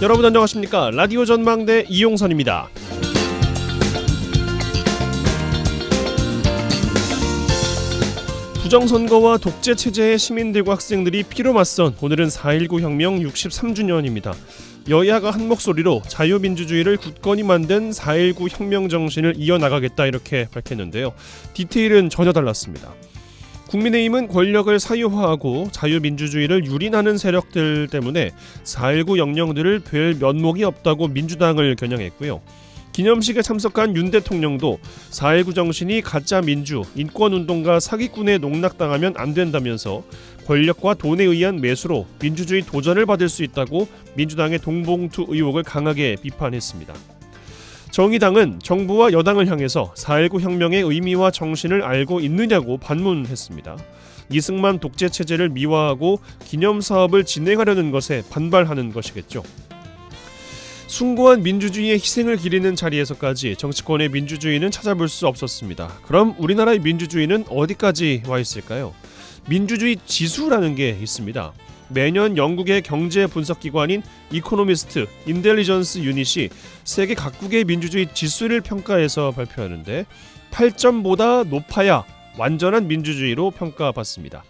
여러분 안녕하십니까? 라디오 전망대 이용선입니다. 부정선거와 독재체제의 시민들과 학생들이 피로 맞선 오늘은 4.19 혁명 63주년입니다. 여야가 한 목소리로 자유민주주의를 굳건히 만든 4.19 혁명 정신을 이어나가겠다 이렇게 밝혔는데요. 디테일은 전혀 달랐습니다. 국민의힘은 권력을 사유화하고 자유민주주의를 유린하는 세력들 때문에 4.19 영령들을 뵐 면목이 없다고 민주당을 겨냥했고요. 기념식에 참석한 윤 대통령도 4.19 정신이 가짜 민주, 인권운동가 사기꾼에 농락당하면 안 된다면서 권력과 돈에 의한 매수로 민주주의 도전을 받을 수 있다고 민주당의 동봉투 의혹을 강하게 비판했습니다. 정의당은 정부와 여당을 향해서 4.19 혁명의 의미와 정신을 알고 있느냐고 반문했습니다. 이승만 독재체제를 미화하고 기념사업을 진행하려는 것에 반발하는 것이겠죠. 숭고한 민주주의의 희생을 기리는 자리에서까지 정치권의 민주주의는 찾아볼 수 없었습니다. 그럼 우리나라의 민주주의는 어디까지 와 있을까요? 민주주의 지수라는 게 있습니다. 매년 영국의 경제 분석기관인 이코노미스트 인텔리전스 유닛이 세계 각국의 민주주의 지수를 평가해서 발표하는데 8점보다 높아야 완전한 민주주의로 평가받습니다.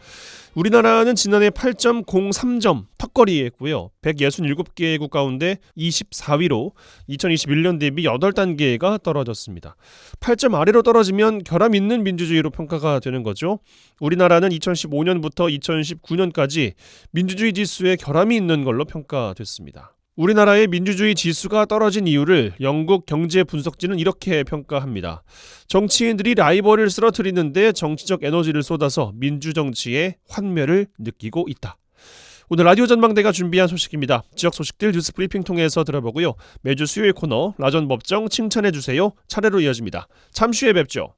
우리나라는 지난해 8.03점 턱걸이에 했고요. 167개국 가운데 24위로 2021년 대비 8단계가 떨어졌습니다. 8점 아래로 떨어지면 결함 있는 민주주의로 평가가 되는 거죠. 우리나라는 2015년부터 2019년까지 민주주의 지수에 결함이 있는 걸로 평가됐습니다. 우리나라의 민주주의 지수가 떨어진 이유를 영국 경제분석지는 이렇게 평가합니다. 정치인들이 라이벌을 쓰러뜨리는데 정치적 에너지를 쏟아서 민주정치의 환멸을 느끼고 있다. 오늘 라디오 전망대가 준비한 소식입니다. 지역 소식들 뉴스 브리핑 통해서 들어보고요. 매주 수요일 코너 라전법정 칭찬해주세요. 차례로 이어집니다. 잠시 후에 뵙죠.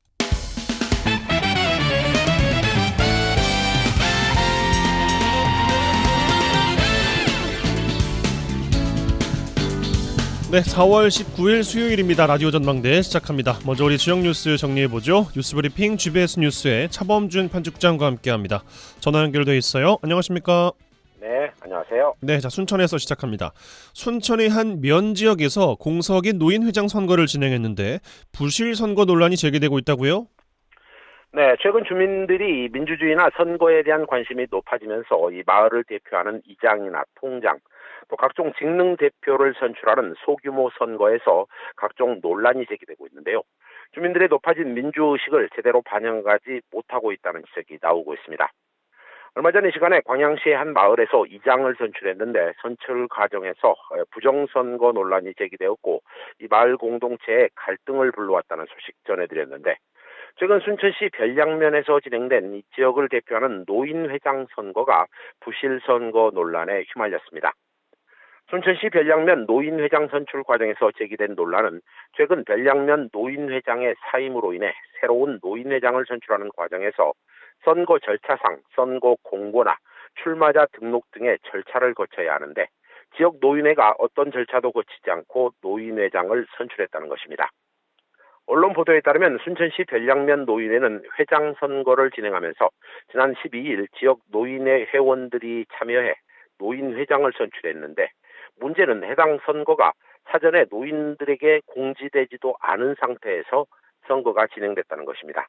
네, 4월 19일 수요일입니다. 라디오 전망대 시작합니다. 먼저 우리 지역 뉴스 정리해보죠. 뉴스브리핑 GBS 뉴스의 차범준 편집장과 함께합니다. 전화 연결돼 있어요. 안녕하십니까? 네, 안녕하세요. 네, 자 순천에서 시작합니다. 순천의 한 면 지역에서 공석인 노인회장 선거를 진행했는데 부실 선거 논란이 제기되고 있다고요? 네, 최근 주민들이 민주주의나 선거에 대한 관심이 높아지면서 이 마을을 대표하는 이장이나 통장, 또 각종 직능 대표를 선출하는 소규모 선거에서 각종 논란이 제기되고 있는데요. 주민들의 높아진 민주의식을 제대로 반영하지 못하고 있다는 지적이 나오고 있습니다. 얼마 전 이 시간에 광양시의 한 마을에서 이장을 선출했는데 선출 과정에서 부정선거 논란이 제기되었고 이 마을 공동체에 갈등을 불러왔다는 소식 전해드렸는데 최근 순천시 별량면에서 진행된 이 지역을 대표하는 노인회장 선거가 부실선거 논란에 휘말렸습니다. 순천시 별량면 노인회장 선출 과정에서 제기된 논란은 최근 별량면 노인회장의 사임으로 인해 새로운 노인회장을 선출하는 과정에서 선거 절차상 선거 공고나 출마자 등록 등의 절차를 거쳐야 하는데 지역 노인회가 어떤 절차도 거치지 않고 노인회장을 선출했다는 것입니다. 언론 보도에 따르면 순천시 별량면 노인회는 회장 선거를 진행하면서 지난 12일 지역 노인회 회원들이 참여해 노인회장을 선출했는데 문제는 해당 선거가 사전에 노인들에게 공지되지도 않은 상태에서 선거가 진행됐다는 것입니다.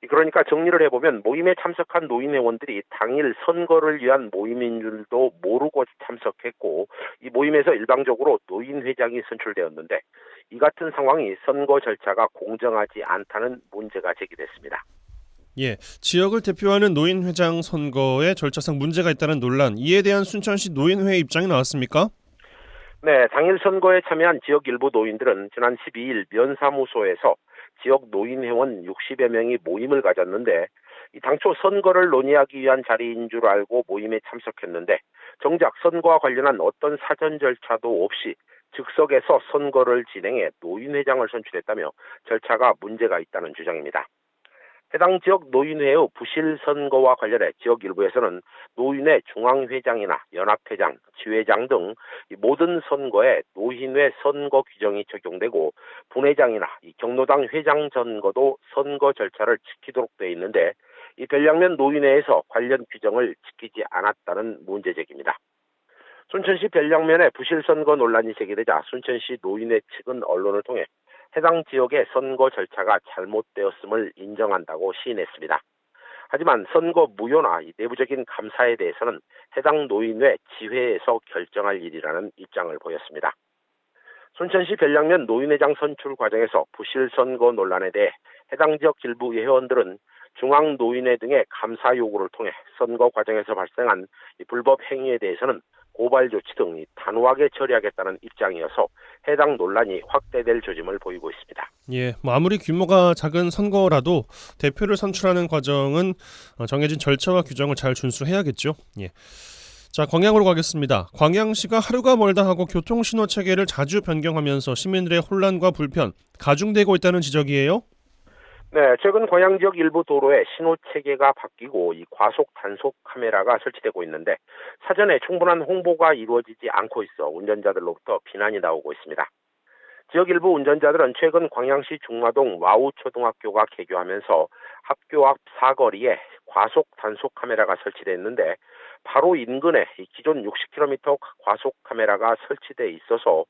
그러니까 정리를 해보면 모임에 참석한 노인회원들이 당일 선거를 위한 모임인 줄도 모르고 참석했고 이 모임에서 일방적으로 노인회장이 선출되었는데 이 같은 상황이 선거 절차가 공정하지 않다는 문제가 제기됐습니다. 예, 지역을 대표하는 노인회장 선거에 절차상 문제가 있다는 논란, 이에 대한 순천시 노인회의 입장이 나왔습니까? 네, 당일 선거에 참여한 지역 일부 노인들은 지난 12일 면사무소에서 지역 노인회원 60여 명이 모임을 가졌는데 이 당초 선거를 논의하기 위한 자리인 줄 알고 모임에 참석했는데 정작 선거와 관련한 어떤 사전 절차도 없이 즉석에서 선거를 진행해 노인회장을 선출했다며 절차가 문제가 있다는 주장입니다. 해당 지역 노인회의 부실 선거와 관련해 지역 일부에서는 노인회 중앙회장이나 연합회장, 지회장 등 모든 선거에 노인회 선거 규정이 적용되고 분회장이나 경로당 회장 선거도 선거 절차를 지키도록 되어 있는데 이 별량면 노인회에서 관련 규정을 지키지 않았다는 문제 제기입니다. 순천시 별량면에 부실선거 논란이 제기되자 순천시 노인회 측은 언론을 통해 해당 지역의 선거 절차가 잘못되었음을 인정한다고 시인했습니다. 하지만 선거 무효나 이 내부적인 감사에 대해서는 해당 노인회 지회에서 결정할 일이라는 입장을 보였습니다. 순천시 별량면 노인회장 선출 과정에서 부실 선거 논란에 대해 해당 지역 일부 회원들은 중앙노인회 등의 감사 요구를 통해 선거 과정에서 발생한 이 불법 행위에 대해서는 고발 조치 등 단호하게 처리하겠다는 입장이어서 해당 논란이 확대될 조짐을 보이고 있습니다. 예, 뭐 아무리 규모가 작은 선거라도 대표를 선출하는 과정은 정해진 절차와 규정을 잘 준수해야겠죠. 예. 자, 광양으로 가겠습니다. 광양시가 하루가 멀다 하고 교통신호 체계를 자주 변경하면서 시민들의 혼란과 불편 가중되고 있다는 지적이에요. 네, 최근 광양 지역 일부 도로에 신호 체계가 바뀌고 이 과속 단속 카메라가 설치되고 있는데 사전에 충분한 홍보가 이루어지지 않고 있어 운전자들로부터 비난이 나오고 있습니다. 지역 일부 운전자들은 최근 광양시 중마동 와우초등학교가 개교하면서 학교 앞 사거리에 과속 단속 카메라가 설치됐는데 바로 인근에 기존 60km 과속 카메라가 설치돼 있어서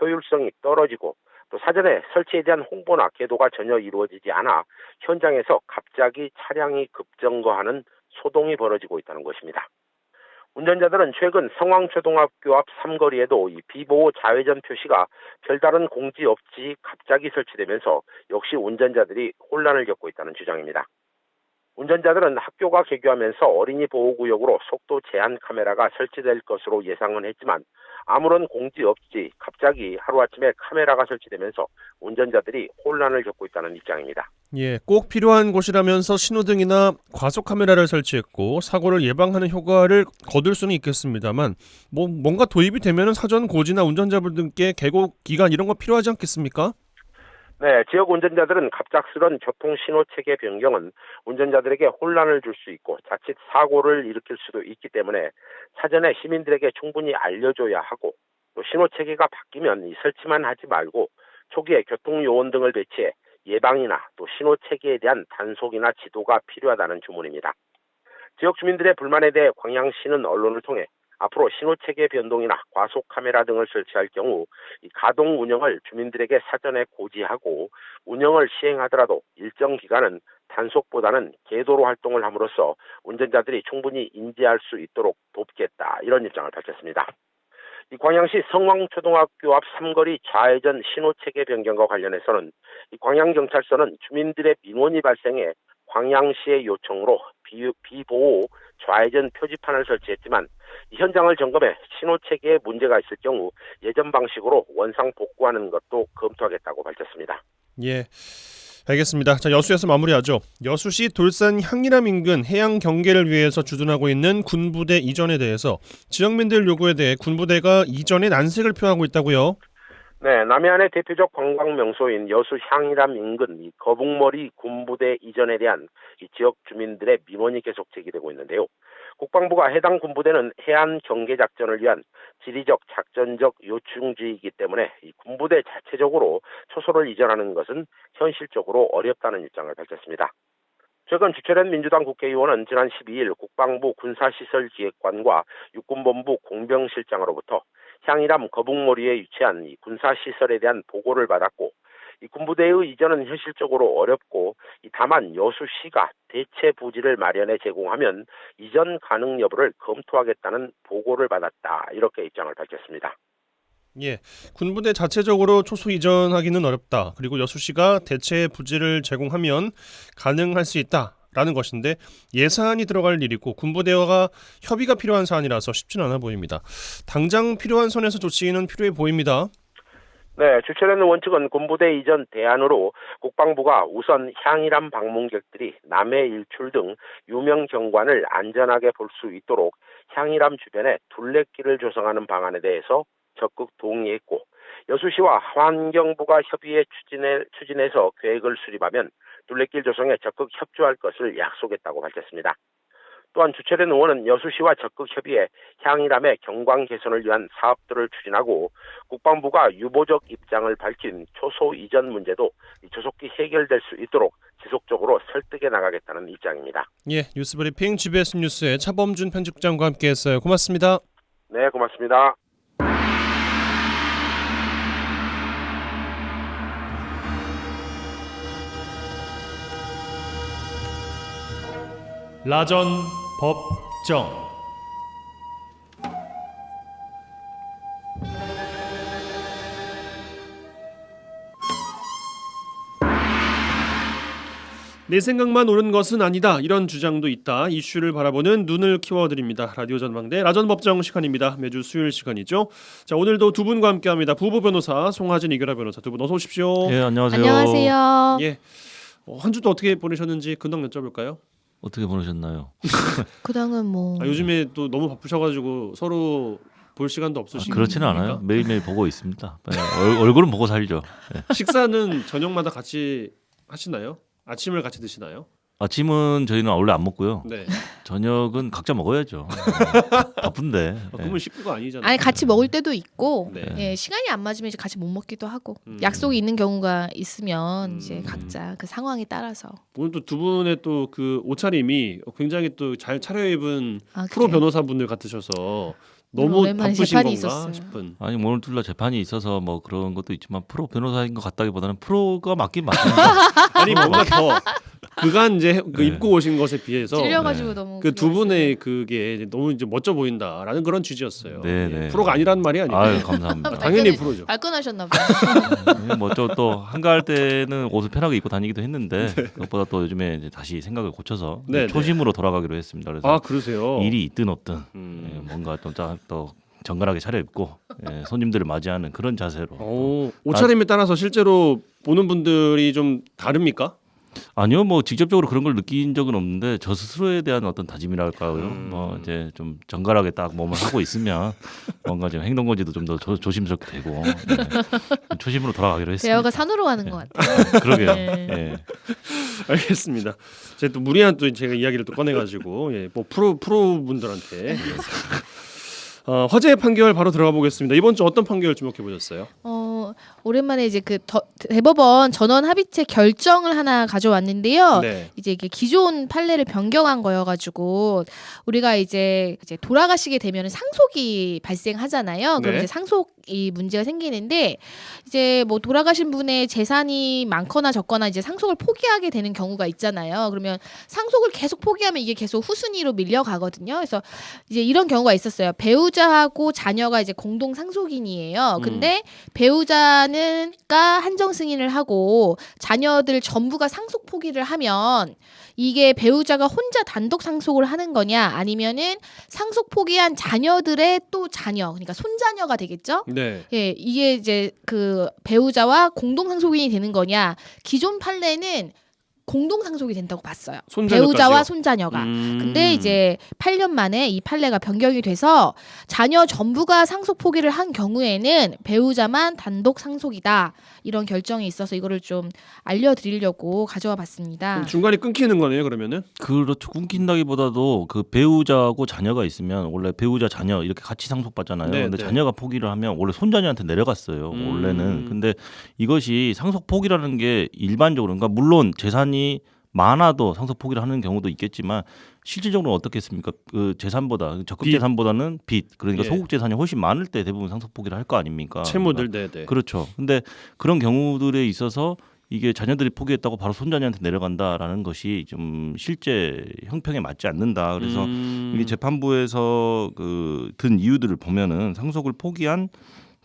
효율성이 떨어지고 또 사전에 설치에 대한 홍보나 계도가 전혀 이루어지지 않아 현장에서 갑자기 차량이 급증거하는 소동이 벌어지고 있다는 것입니다. 운전자들은 최근 성황초등학교 앞 삼거리에도 이 비보호 좌회전 표시가 별다른 공지 없이 갑자기 설치되면서 역시 운전자들이 혼란을 겪고 있다는 주장입니다. 운전자들은 학교가 개교하면서 어린이 보호구역으로 속도 제한 카메라가 설치될 것으로 예상은 했지만 아무런 공지 없이 갑자기 하루아침에 카메라가 설치되면서 운전자들이 혼란을 겪고 있다는 입장입니다. 예, 꼭 필요한 곳이라면서 신호등이나 과속 카메라를 설치했고 사고를 예방하는 효과를 거둘 수는 있겠습니다만 뭔가 도입이 되면은 사전 고지나 운전자분들께 계고 기간 이런 거 필요하지 않겠습니까? 네, 지역 운전자들은 갑작스런 교통 신호 체계 변경은 운전자들에게 혼란을 줄 수 있고 자칫 사고를 일으킬 수도 있기 때문에 사전에 시민들에게 충분히 알려줘야 하고 또 신호 체계가 바뀌면 이 설치만 하지 말고 초기에 교통 요원 등을 배치해 예방이나 또 신호 체계에 대한 단속이나 지도가 필요하다는 주문입니다. 지역 주민들의 불만에 대해 광양시는 언론을 통해 앞으로 신호체계 변동이나 과속 카메라 등을 설치할 경우 이 가동 운영을 주민들에게 사전에 고지하고 운영을 시행하더라도 일정 기간은 단속보다는 계도로 활동을 함으로써 운전자들이 충분히 인지할 수 있도록 돕겠다 이런 입장을 밝혔습니다. 이 광양시 성황초등학교 앞 삼거리 좌회전 신호체계 변경과 관련해서는 이 광양경찰서는 주민들의 민원이 발생해 광양시의 요청으로 비보호 좌회전 표지판을 설치했지만 현장을 점검해 신호체계에 문제가 있을 경우 예전 방식으로 원상 복구하는 것도 검토하겠다고 밝혔습니다. 예, 알겠습니다. 자, 여수에서 마무리하죠. 여수시 돌산 향리람 인근 해양 경계를 위해서 주둔하고 있는 군부대 이전에 대해서 지역민들 요구에 대해 군부대가 이전에 난색을 표하고 있다고요. 네, 남해안의 대표적 관광 명소인 여수 향리람 인근 이 거북머리 군부대 이전에 대한 이 지역 주민들의 민원이 계속 제기되고 있는데요. 국방부가 해당 군부대는 해안 경계 작전을 위한 지리적 작전적 요충지이기 때문에 이 군부대 자체적으로 초소를 이전하는 것은 현실적으로 어렵다는 입장을 밝혔습니다. 최근 주철현 민주당 국회의원은 지난 12일 국방부 군사시설기획관과 육군본부 공병실장으로부터 향리람 거북머리에 위치한 이 군사시설에 대한 보고를 받았고 이 군부대의 이전은 현실적으로 어렵고 다만 여수시가 대체 부지를 마련해 제공하면 이전 가능 여부를 검토하겠다는 보고를 받았다 이렇게 입장을 밝혔습니다. 예, 군부대 자체적으로 초소 이전하기는 어렵다. 그리고 여수시가 대체 부지를 제공하면 가능할 수 있다라는 것인데 예산이 들어갈 일이고 군부대와 협의가 필요한 사안이라서 쉽지는 않아 보입니다. 당장 필요한 선에서 조치는 필요해 보입니다. 네, 주철현 의원 측은 군부대 이전 대안으로 국방부가 우선 향리람 방문객들이 남해 일출 등 유명 경관을 안전하게 볼 수 있도록 향리람 주변에 둘레길을 조성하는 방안에 대해서 적극 동의했고 여수시와 환경부가 협의해 추진해서 계획을 수립하면 둘레길 조성에 적극 협조할 것을 약속했다고 밝혔습니다. 또한 주철현 의원은 여수시와 적극 협의해 향리람의 경관 개선을 위한 사업들을 추진하고 국방부가 유보적 입장을 밝힌 초소 이전 문제도 조속히 해결될 수 있도록 지속적으로 설득해 나가겠다는 입장입니다. 예, 뉴스브리핑 GBS 뉴스의 차범준 편집장과 함께했어요. 고맙습니다. 네, 고맙습니다. 라전 법정. 내 생각만 옳은 것은 아니다. 이런 주장도 있다. 이슈를 바라보는 눈을 키워드립니다. 라디오 전망대 라전 법정 시간입니다. 매주 수요일 시간이죠. 자, 오늘도 두 분과 함께합니다. 부부 변호사 송하진 이결하 변호사 두 분 어서 오십시오. 예, 안녕하세요. 안녕하세요. 예. 한 주도 어떻게 보내셨는지 근황 여쭤볼까요? 어떻게 보내셨나요? 그당은 뭐 요즘에 또 너무 바쁘셔가지고 서로 볼 시간도 없으시고 그렇지는 않아요. 매일매일 보고 있습니다. 얼굴은 보고 살죠. 예. 식사는 저녁마다 같이 하시나요? 아침을 같이 드시나요? 아침은 저희는 원래 안 먹고요. 네. 저녁은 각자 먹어야죠. 바쁜데. 그러면 식구가 아니잖아요. 아니 같이 먹을 때도 있고 네. 예, 시간이 안 맞으면 이제 같이 못 먹기도 하고 약속이 있는 경우가 있으면 이제 각자 그 상황에 따라서 오늘 또 두 분의 또 그 옷차림이 굉장히 또 잘 차려입은 프로 그래요? 변호사분들 같으셔서 너무 오랜만에 바쁘신 재판이 건가 있었어요. 싶은. 아니 오늘 둘 다 재판이 있어서 뭐 그런 것도 있지만 프로 변호사인 것 같다기보다는 프로가 맞긴 맞습니다. 아니 뭔가 더 그간 이제 그 네. 입고 오신 것에 비해서 찔려가지고 너무 그 두 그거 분의 그게 이제 너무 이제 멋져 보인다라는 그런 취지였어요. 네, 네. 프로가 아니라는 말이 아니고 아유 감사합니다. 당연히 프로죠. 발끈하셨나 봐요. 뭐또 한가할 때는 옷을 편하게 입고 다니기도 했는데 그것보다 또 요즘에 이제 다시 생각을 고쳐서 네, 네. 초심으로 돌아가기로 했습니다. 그래서 아 그러세요. 일이 있든 없든 뭔가 또 정갈하게 차려입고 손님들을 맞이하는 그런 자세로. 옷차림에 따라서 실제로 보는 분들이 좀 다릅니까? 아니요, 뭐 직접적으로 그런 걸 느낀 적은 없는데 저 스스로에 대한 어떤 다짐이랄까요. 뭐 이제 좀 정갈하게 딱 몸을 하고 있으면 뭔가 좀 행동 거지도 좀 더 조심스럽게 되고 초심으로 돌아가기로 했습니다. 대화가 산으로 가는 것 같아요. 그러게요. 네. 예. 알겠습니다. 제가 또 무리한 또 제가 이야기를 또 꺼내가지고 뭐 프로 분들한테 화제의 판결 바로 들어가 보겠습니다. 이번 주 어떤 판결 주목해 보셨어요? 오랜만에 이제 그 대법원 전원 합의체 결정을 하나 가져왔는데요. 네. 이제 이게 기존 판례를 변경한 거여가지고 우리가 이제 돌아가시게 되면 상속이 발생하잖아요. 그럼 네. 이제 상속이 문제가 생기는데 이제 뭐 돌아가신 분의 재산이 많거나 적거나 이제 상속을 포기하게 되는 경우가 있잖아요. 그러면 상속을 계속 포기하면 이게 계속 후순위로 밀려가거든요. 그래서 이제 이런 경우가 있었어요. 배우자하고 자녀가 이제 공동 상속인이에요. 근데 배우자가 한정 승인을 하고 자녀들 전부가 상속 포기를 하면 이게 배우자가 혼자 단독 상속을 하는 거냐 아니면은 상속 포기한 자녀들의 또 자녀 그러니까 손자녀가 되겠죠? 네. 예, 이게 이제 그 배우자와 공동 상속인이 되는 거냐? 기존 판례는 공동 상속이 된다고 봤어요. 손자녀까지요? 배우자와 손자녀가. 근데 이제 8년 만에 이 판례가 변경이 돼서 자녀 전부가 상속 포기를 한 경우에는 배우자만 단독 상속이다. 이런 결정이 있어서 이거를 좀 알려드리려고 가져와 봤습니다. 그럼 중간에 끊기는 거네요, 그러면은? 그렇죠. 끊긴다기보다도 그 배우자하고 자녀가 있으면 원래 배우자 자녀 이렇게 같이 상속받잖아요. 네, 근데 네. 자녀가 포기를 하면 원래 손자녀한테 내려갔어요. 원래는. 근데 이것이 상속 포기라는 게 일반적으로 그러니까 물론 재산이 많아도 상속 포기를 하는 경우도 있겠지만 실질적으로 어떻겠습니까? 그 재산보다 적극 빚. 재산보다는 빚 그러니까 예. 소극 재산이 훨씬 많을 때 대부분 상속 포기를 할 거 아닙니까? 채무들, 네. 그렇죠. 근데 그런 경우들에 있어서 이게 자녀들이 포기했다고 바로 손자녀한테 내려간다라는 것이 좀 실제 형평에 맞지 않는다. 그래서 이게 재판부에서 든 이유들을 보면은 상속을 포기한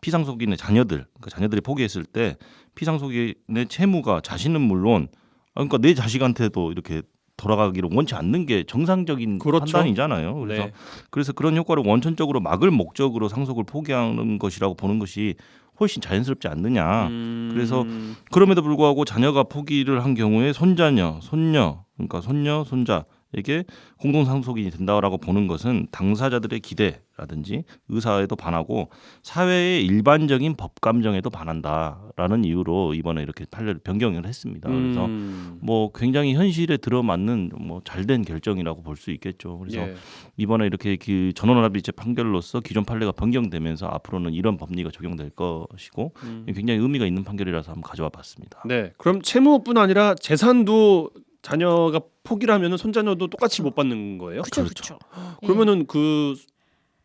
피상속인의 자녀들, 그러니까 자녀들이 포기했을 때 피상속인의 채무가 자신은 물론 그러니까 내 자식한테도 이렇게 돌아가기를 원치 않는 게 정상적인 그렇죠. 판단이잖아요. 그래서 네. 그래서 그런 효과를 원천적으로 막을 목적으로 상속을 포기하는 것이라고 보는 것이 훨씬 자연스럽지 않느냐. 그래서 그럼에도 불구하고 자녀가 포기를 한 경우에 손자녀, 손녀, 그러니까 손녀, 손자에게 공동 상속인이 된다라고 보는 것은 당사자들의 기대라든지 의사에도 반하고 사회의 일반적인 법 감정에도 반한다라는 이유로 이번에 이렇게 판례를 변경을 했습니다. 그래서 뭐 굉장히 현실에 들어맞는 뭐 잘된 결정이라고 볼 수 있겠죠. 그래서 예. 이번에 이렇게 그 전원합의체 판결로서 기존 판례가 변경되면서 앞으로는 이런 법리가 적용될 것이고 굉장히 의미가 있는 판결이라서 한번 가져와 봤습니다. 네. 그럼 채무뿐 아니라 재산도 자녀가 포기를 하면은 손자녀도 똑같이 못 받는 거예요? 그렇죠. 그러면은 그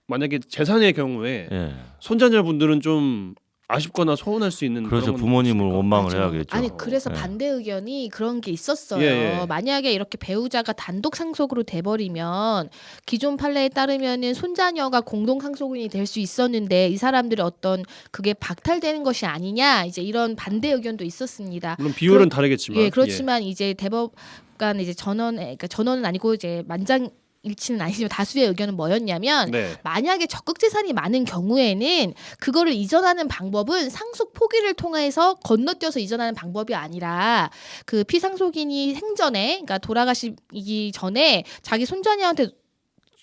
만약에 재산의 경우에 예. 손자녀분들은 좀 아쉽거나 서운할 수 있는 그래서 그런 건 부모님을 있을까? 원망을 맞아. 해야겠죠. 아니 그래서 예. 반대 의견이 그런 게 있었어요. 예, 예. 만약에 이렇게 배우자가 단독 상속으로 돼버리면 기존 판례에 따르면은 손자녀가 공동 상속인이 될 수 있었는데 이 사람들의 어떤 그게 박탈되는 것이 아니냐 이제 이런 반대 의견도 있었습니다. 물론 비율은 다르겠지만 예, 그렇지만 이제 대법관 이제 그러니까 전원은 아니고 이제 만장일치는 아니지만 다수의 의견은 뭐였냐면 네. 만약에 적극 재산이 많은 경우에는 그거를 이전하는 방법은 상속 포기를 통해서 건너뛰어서 이전하는 방법이 아니라 그 피상속인이 생전에 그러니까 돌아가시기 전에 자기 손자녀한테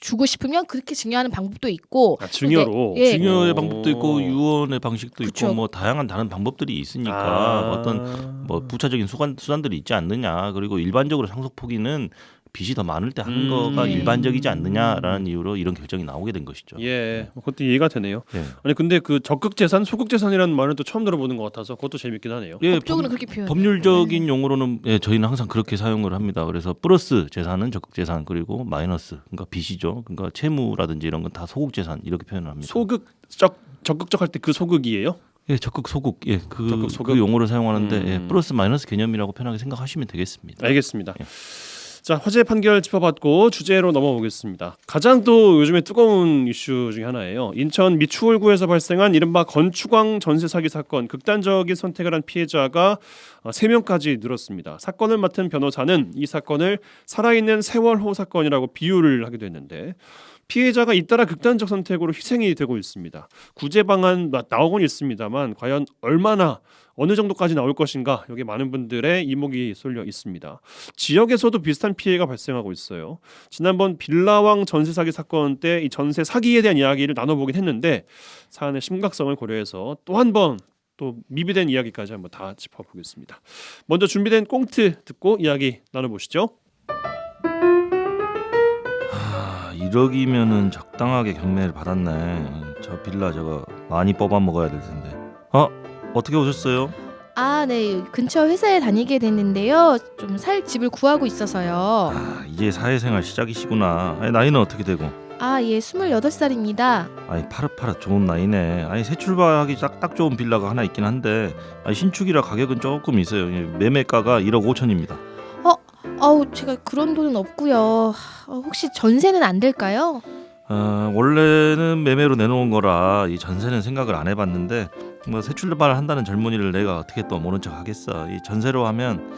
주고 싶으면 그렇게 증여하는 방법도 있고 증여로 예. 증여의 오. 방법도 있고 유언의 방식도 그쵸. 있고 뭐 다양한 다른 방법들이 있으니까 아. 어떤 뭐 부차적인 수단들이 있지 않느냐. 그리고 일반적으로 상속 포기는 빚이 더 많을 때 하는 거가 네. 일반적이지 않느냐라는 이유로 이런 결정이 나오게 된 것이죠. 예, 그것도 이해가 되네요. 예. 아니 근데 그 적극 재산, 소극 재산이라는 말은 또 처음 들어보는 것 같아서 그것도 재밌긴 하네요. 예, 법적으로는 그렇게 표현해요. 법률적인 용어로는 예, 저희는 항상 그렇게 사용을 합니다. 그래서 플러스 재산은 적극 재산 그리고 마이너스 그러니까 빚이죠. 그러니까 채무라든지 이런 건 다 소극 재산 이렇게 표현을 합니다. 소극적 적극적 할 때 그 소극이에요? 예, 적극 소극 예, 그, 적극, 소극? 그 용어를 사용하는데 음. 예, 플러스 마이너스 개념이라고 편하게 생각하시면 되겠습니다. 알겠습니다. 예. 자, 화재 판결 짚어봤고 주제로 넘어보겠습니다. 가장 또 요즘에 뜨거운 이슈 중에 하나예요. 인천 미추홀구에서 발생한 이른바 건축왕 전세 사기 사건. 극단적인 선택을 한 피해자가 3명까지 늘었습니다. 사건을 맡은 변호사는 이 사건을 살아있는 세월호 사건이라고 비유를 하기도 했는데 피해자가 잇따라 극단적 선택으로 희생이 되고 있습니다. 구제 방안 나오곤 있습니다만 과연 얼마나 어느 정도까지 나올 것인가 여기 많은 분들의 이목이 쏠려 있습니다. 지역에서도 비슷한 피해가 발생하고 있어요. 지난번 빌라왕 전세 사기 사건 때 이 전세 사기에 대한 이야기를 나눠보긴 했는데 사안의 심각성을 고려해서 또 한 번 또 미비된 이야기까지 한번 다 짚어보겠습니다. 먼저 준비된 꽁트 듣고 이야기 나눠보시죠. 1억이면은 적당하게 경매를 받았네. 저 빌라 저거 많이 뽑아 먹어야 될 텐데. 어떻게 오셨어요? 아, 네. 근처 회사에 다니게 됐는데요. 좀 살 집을 구하고 있어서요. 이제 사회생활 시작이시구나. 나이는 어떻게 되고? 아, 예. 28살입니다. 파릇파릇 좋은 나이네. 새 출발하기 딱 좋은 빌라가 하나 있긴 한데 신축이라 가격은 조금 있어요. 매매가가 1억 5천입니다. 제가 그런 돈은 없고요. 혹시 전세는 안 될까요? 원래는 매매로 내놓은 거라 이 전세는 생각을 안 해봤는데 뭐 새 출발을 한다는 젊은이를 내가 어떻게 또 모른 척 하겠어. 이 전세로 하면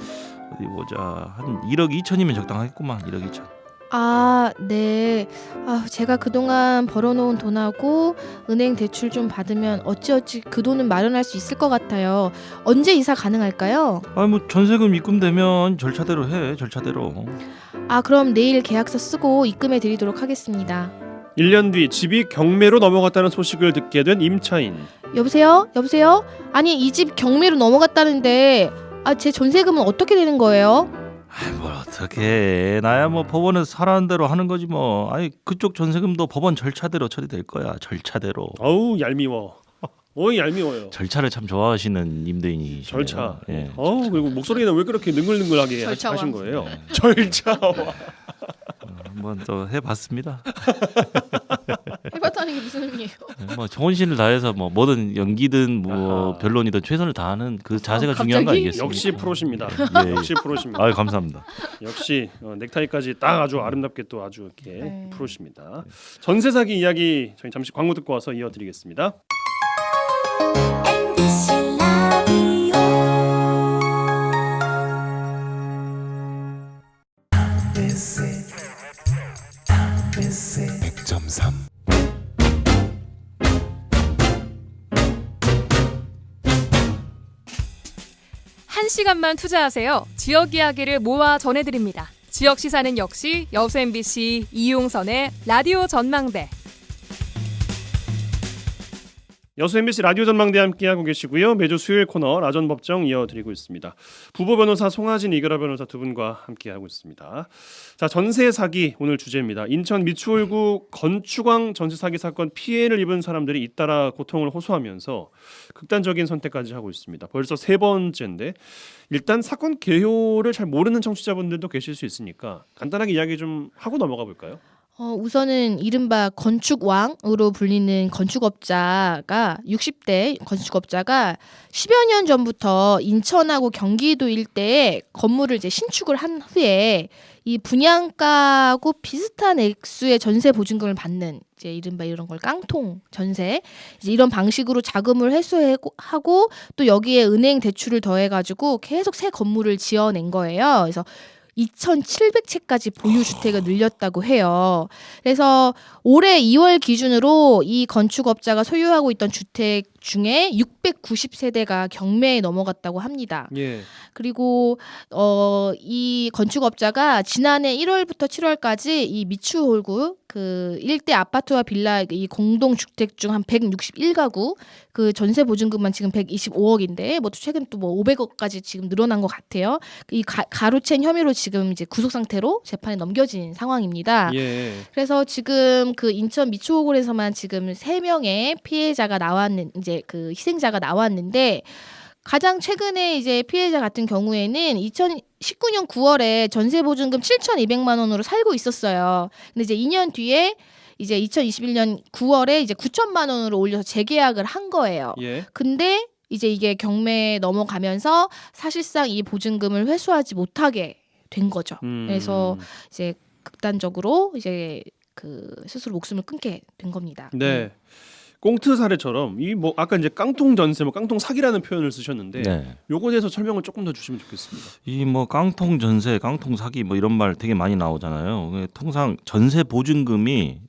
어디 보자 한 1억 2천이면 적당하겠구만. 1억 2천. 아, 네. 제가 그동안 벌어놓은 돈하고 은행 대출 좀 받으면 어찌어찌 그 돈은 마련할 수 있을 것 같아요. 언제 이사 가능할까요? 뭐 전세금 입금되면 절차대로 해. 절차대로. 그럼 내일 계약서 쓰고 입금해 드리도록 하겠습니다. 1년 뒤 집이 경매로 넘어갔다는 소식을 듣게 된 임차인. 여보세요? 아니, 이 집 경매로 넘어갔다는데 제 전세금은 어떻게 되는 거예요? 뭘 어떻게 해. 나야 뭐 법원에서 사라는 대로 하는 거지 뭐. 그쪽 전세금도 법원 절차대로 처리될 거야. 절차대로. 어우 얄미워. 얄미워요. 절차를 참 좋아하시는 임대인이시네요. 절차. 예. 그리고 목소리는 왜 그렇게 능글능글하게 절차왕. 하신 거예요? 네. 절차와. 한번 또 해봤습니다. 해봤다는 게 무슨 의미예요? 뭐 정신을 다해서 뭐든 연기든 뭐 아하. 변론이든 최선을 다하는 그 자세가 갑자기? 중요한 거 아니겠습니까? 역시 프로십니다. 예. 역시 프로십니다. 감사합니다. 역시 넥타이까지 딱 아주 아름답게 또 아주 이렇게 네. 프로십니다. 전세 사기 이야기 저희 잠시 광고 듣고 와서 이어드리겠습니다. MBC 라디오 100.3 1시간만 투자하세요. 지역 이야기를 모아 전해드립니다. 지역 시사는 역시 여수 MBC 이용선의 라디오 전망대. 여수 MBC 라디오 전망대 함께하고 계시고요. 매주 수요일 코너 라전 법정 이어드리고 있습니다. 부부 변호사 송하진 이그라 변호사 두 분과 함께하고 있습니다. 자, 전세 사기 오늘 주제입니다. 인천 미추홀구 건축왕 전세 사기 사건 피해를 입은 사람들이 잇따라 고통을 호소하면서 극단적인 선택까지 하고 있습니다. 벌써 3번째인데 일단 사건 개요를 잘 모르는 청취자분들도 계실 수 있으니까 간단하게 이야기 좀 하고 넘어가 볼까요? 우선은 이른바 건축왕으로 불리는 건축업자가 60대 건축업자가 10여 년 전부터 인천하고 경기도 일대에 건물을 이제 신축을 한 후에 이 분양가하고 비슷한 액수의 전세 보증금을 받는 이제 이른바 이런 걸 깡통 전세 이제 이런 방식으로 자금을 회수하고 또 여기에 은행 대출을 더해가지고 계속 새 건물을 지어낸 거예요. 그래서 2,700채까지 보유 주택을 늘렸다고 해요. 그래서 올해 2월 기준으로 이 건축업자가 소유하고 있던 주택 중에 690세대가 경매에 넘어갔다고 합니다. 예. 그리고 이 건축업자가 지난해 1월부터 7월까지 이 미추홀구 그 일대 아파트와 빌라 이 공동 주택 중 한 161가구 그 전세 보증금만 지금 125억인데 뭐 최근 또 뭐 500억까지 지금 늘어난 것 같아요. 이 가로챈 혐의로 지금 이제 구속 상태로 재판에 넘겨진 상황입니다. 예. 그래서 지금 그 인천 미추홀구에서만 지금 3명의 피해자가 이제 그 희생자가 나왔는데 가장 최근에 이제 피해자 같은 경우에는 2019년 9월에 전세 보증금 7,200만 원으로 살고 있었어요. 근데 이제 2년 뒤에 이제 2021년 9월에 이제 9천만 원으로 올려서 재계약을 한 거예요. 예. 근데 이제 이게 경매에 넘어가면서 사실상 이 보증금을 회수하지 못하게 된 거죠. 그래서 이제 극단적으로 이제 그 스스로 목숨을 끊게 된 겁니다. 네. 꽁트 사례처럼 이 뭐 아까 이제 깡통 전세, 뭐 깡통 사기라는 표현을 쓰셨는데 네. 요거에 대해서 설명을 조금 더 주시면 좋겠습니다. 이 뭐 깡통 전세, 깡통 사기 뭐 이런 말 되게 많이 나오잖아요. 통상 전세 보증금이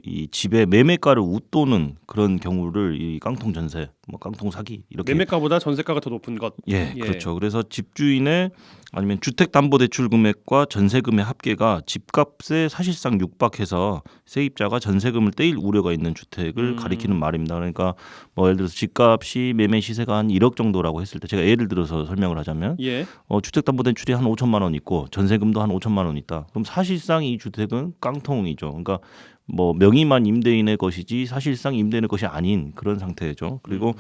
이 집의 매매가를 웃도는 그런 경우를 이 깡통 전세, 뭐 깡통 사기 이렇게 매매가보다 전세가가 더 높은 것. 예, 그렇죠. 그래서 집주인의 아니면 주택담보대출 금액과 전세금의 합계가 집값에 사실상 육박해서 세입자가 전세금을 떼일 우려가 있는 주택을 가리키는 말입니다. 그러니까 뭐 예를 들어서 집값이 매매 시세가 한 1억 정도라고 했을 때 제가 예를 들어서 설명을 하자면 예. 주택담보대출이 한 5천만 원 있고 전세금도 한 5천만 원 있다. 그럼 사실상 이 주택은 깡통이죠. 그러니까 뭐 명의만 임대인의 것이지 사실상 임대인의 것이 아닌 그런 상태죠. 그리고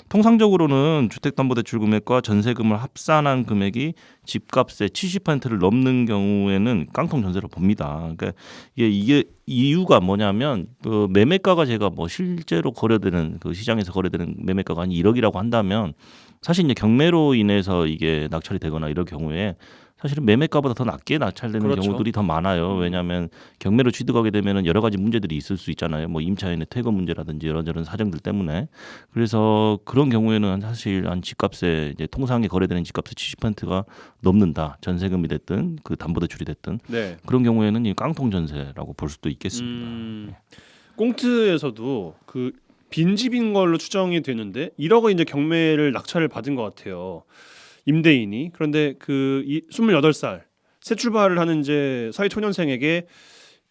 통상적으로는 주택담보대출 금액과 전세금을 합산한 금액이 집값의 70%를 넘는 경우에는 깡통 전세로 봅니다. 그러니까 이게 이유가 뭐냐면 그 매매가가 제가 뭐 실제로 거래되는 그 시장에서 거래되는 매매가가 한 1억이라고 한다면 사실 이제 경매로 인해서 이게 낙찰이 되거나 이럴 경우에 사실은 매매가보다 더 낮게 낙찰되는 그렇죠. 경우들이 더 많아요. 왜냐하면 경매로 취득하게 되면은 여러 가지 문제들이 있을 수 있잖아요. 뭐 임차인의 퇴거 문제라든지 이런저런 사정들 때문에. 그래서 그런 경우에는 사실 한 집값에 이제 통상에 거래되는 집값의 70%가 넘는다. 전세금이 됐든 그 담보대출이 됐든 네. 그런 경우에는 이 깡통 전세라고 볼 수도 있겠습니다. 꽁트에서도 그 빈집인 걸로 추정이 되는데 1억은 이제 경매를 낙찰을 받은 것 같아요. 임대인이. 그런데 그 28살 새 출발을 하는 이제 사회초년생에게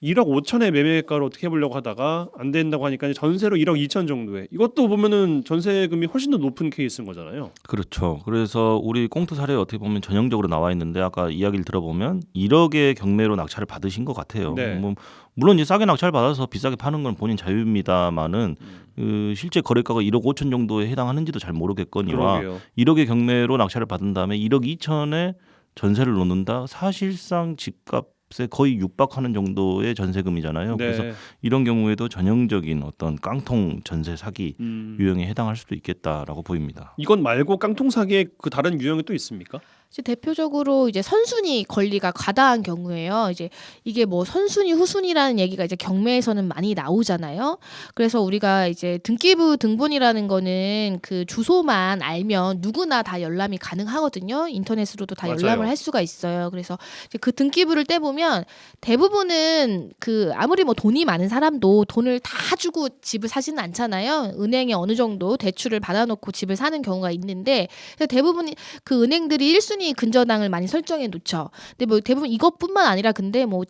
1억 5천의 매매가를 어떻게 해보려고 하다가 안 된다고 하니까 이제 전세로 1억 2천 정도에 이것도 보면은 전세금이 훨씬 더 높은 케이스인 거잖아요. 그렇죠. 그래서 우리 꽁트 사례에 어떻게 보면 전형적으로 나와 있는데 아까 이야기를 들어보면 1억의 경매로 낙찰을 받으신 것 같아요. 네. 뭐 물론 이제 싸게 낙찰 받아서 비싸게 파는 건 본인 자유입니다만은 그 실제 거래가가 1억 5천 정도에 해당하는지도 잘 모르겠거니와 그러게요. 1억의 경매로 낙찰을 받은 다음에 1억 2천에 전세를 놓는다. 사실상 집값에 거의 육박하는 정도의 전세금이잖아요. 네. 그래서 이런 경우에도 전형적인 어떤 깡통 전세 사기 유형에 해당할 수도 있겠다라고 보입니다. 이건 말고 깡통 사기의 그 다른 유형이 또 있습니까? 이제 대표적으로 이제 선순위 권리가 과다한 경우에요. 이제 이게 뭐 선순위 후순위라는 얘기가 이제 경매에서는 많이 나오잖아요. 그래서 우리가 이제 등기부 등본이라는 거는 그 주소만 알면 누구나 다 열람이 가능하거든요. 인터넷으로도 다 맞아요. 열람을 할 수가 있어요. 그래서 이제 그 등기부를 떼보면 대부분은 그 아무리 뭐 돈이 많은 사람도 돈을 다 주고 집을 사지는 않잖아요. 은행에 어느 정도 대출을 받아놓고 집을 사는 경우가 있는데 대부분 그 은행들이 1순위 근저당을 많이 설정해 놓죠. 근데 뭐 대부분 이것뿐만 아니라 근데 뭐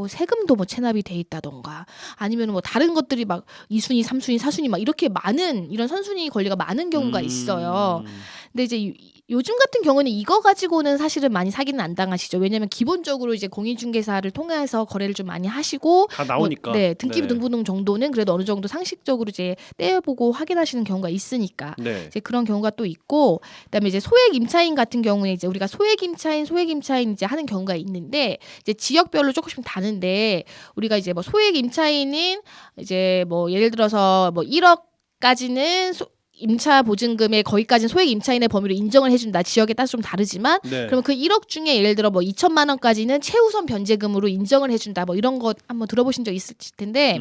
세금도 뭐 체납이 돼 있다던가 아니면 뭐 다른 것들이 막 2순위, 3순위, 4순위 막 이렇게 많은 이런 선순위 권리가 많은 경우가 있어요. 근데 이제 요즘 같은 경우는 이거 가지고는 사실은 많이 사기는 안 당하시죠. 왜냐하면 기본적으로 이제 공인중개사를 통해서 거래를 좀 많이 하시고 다 나오니까. 네, 등기부 등본등 정도는 그래도 어느 정도 상식적으로 이제 떼어보고 확인하시는 경우가 있으니까 네. 이제 그런 경우가 또 있고, 그다음에 이제 소액 임차인 같은 경우에 이제 우리가 소액 임차인 이제 하는 경우가 있는데 이제 지역별로 조금씩 다른데 우리가 이제 뭐 소액 임차인은 이제 뭐 예를 들어서 뭐 1억까지는 임차 보증금의 거기까지는 소액 임차인의 범위로 인정을 해준다. 지역에 따라서 좀 다르지만 네. 그러면 그 1억 중에 예를 들어 뭐 2천만 원까지는 최우선 변제금으로 인정을 해준다. 뭐 이런 거 한번 들어보신 적 있을 텐데